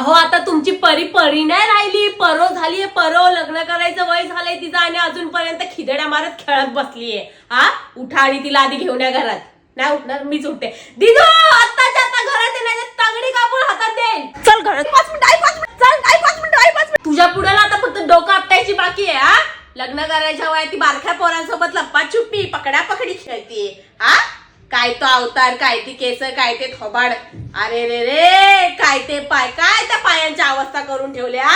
अहो आता तुमची परी नाही राहिली, परो झालीये, परो लग्न करायचं वय झालंय तिचं आणि अजूनपर्यंत खिदड्या मारत खेळत बसलीये. हा उठा आणि तिला आधी घेऊन या घरात. नाही उठणार, मीच उठते. दिदू आत्ताच्या आता घरात येण्याच्या तंगडी कापून हातात देईल. चल घरात. 5 मिनिट, चल 5 मिनिट. तुझ्या पुढे आता फक्त डोकं आपटायची बाकी आहे. हा लग्न करायच्या वयात ती बारक्या पोरांसोबत लप्पाछुपी पकड्या पकडी खेळतीये. हा काय तो अवतार, काय ती केस, काय ते थोबाड, अरे रे रे काय ते पाय, काय त्या पायांची अवस्था करून ठेवल्या.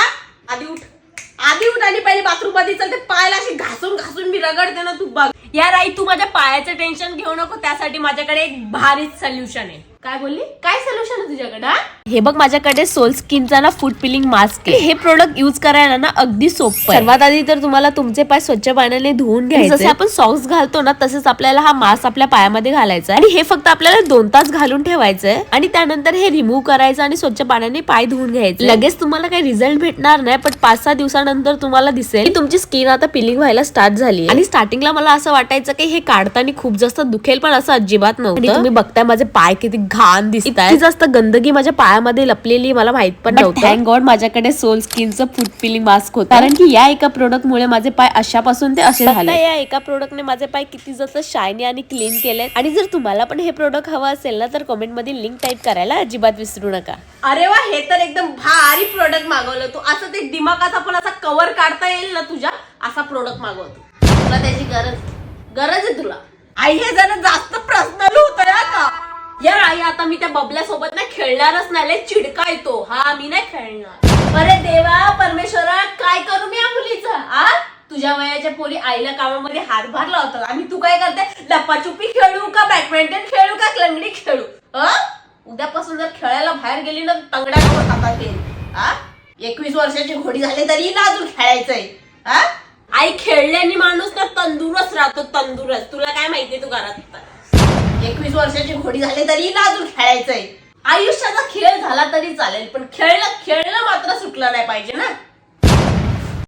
आधी उठ आणि पहिले बाथरूम मध्ये चल. ते पायाला अशी घासून घासून मी रगडते ना, तू बघ. यार आई तू माझ्या पायाचं टेन्शन घेऊ नको, त्यासाठी माझ्याकडे एक भारीच सोल्युशन आहे. काय बोलली? काय सोल्युशन आहे तुझ्याकडे? हे बघ माझ्याकडे सोल स्किनचा ना फूड पिलिंग मास्क आहे. हे प्रोडक्ट युज करायला ना अगदी सोपं आहे. सर्वात आधी तर तुम्हाला तुमचे पाय स्वच्छ पाण्याने धुवून घ्यायचे. जसे आपण सॉक्स घालतो ना तसंच आपल्याला हा मास्क आपल्या पायामध्ये घालायचा आणि हे फक्त आपल्याला 2 तास घालून ठेवायचंय आणि त्यानंतर हे रिमूव्ह करायचं आणि स्वच्छ पाण्याने पाय धुवून घ्यायचे. लगेच तुम्हाला काही रिझल्ट भेटणार नाही, पण 5-6 दिवसानंतर तुम्हाला दिसेल की तुमची स्किन आता पिलिंग व्हायला स्टार्ट झाली. आणि स्टार्टिंगला मला असं वाटायचं की हे काढताना खूप जास्त दुखेल, पण असं अजिबात नव्हतं. आणि तुम्ही बघताय माझे पाय किती घाण दिसतात. जास्त गंदगी माझ्या पायामध्ये लपलेली मला माहित पण नव्हतं. थँक गॉड माझ्याकडे सोल स्किनचं फूड पिलिंग मास्क होतं, कारण की या एका प्रोडक्ट मुळे माझे पाय अशापासून ते असे झाले. या एका प्रोडक्टने माझे पाय किती जास्त शायनी आणि क्लीन केले. आणि जर तुम्हाला पण हे प्रोडक्ट हवं असेल ना तर कमेंट मध्ये लिंक टाईप करायला अजिबात विसरू नका. अरे वा, हे तर एकदम भारी प्रोडक्ट मागवलं तू. असं ते दिमागाचा पण असा कव्हर काढता येईल ना तुझ्या, असा प्रोडक्ट मागवतो. तुला त्याची गरज आहे तुला. आई हे जरा जास्त पर्सनल होतं का यार. आई आता मी त्या बबल्यासोबत ना खेळणारच नाही, लय चिडका येतो. हा मी नाही खेळणार. अरे देवा परमेश्वरा काय करू मी या मुलीचं. आ तुझ्या वयाच्या पोरी आईला कामामध्ये हातभार लावतात आणि तू काय करते? लपाछुपी खेळू का, बॅडमिंटन खेळू का, लंगडी खेळू? उद्यापासून जर खेळायला बाहेर गेली ना तंगड्या करून हातात येईल. 21 वर्षाची घोडी झाली तरी ना अजून खेळायचंय. आई खेळल्याने माणूस ना तंदुरस्त राहतो, तंदुरस्त. तुला काय माहितीये तू घरात 21 वर्षाची घोडी झाली तरी ना अजून खेळायचंय. आयुष्याचा खेळ झाला तरी चालेल, पण खेळणं मात्र सुटलं नाही पाहिजे ना.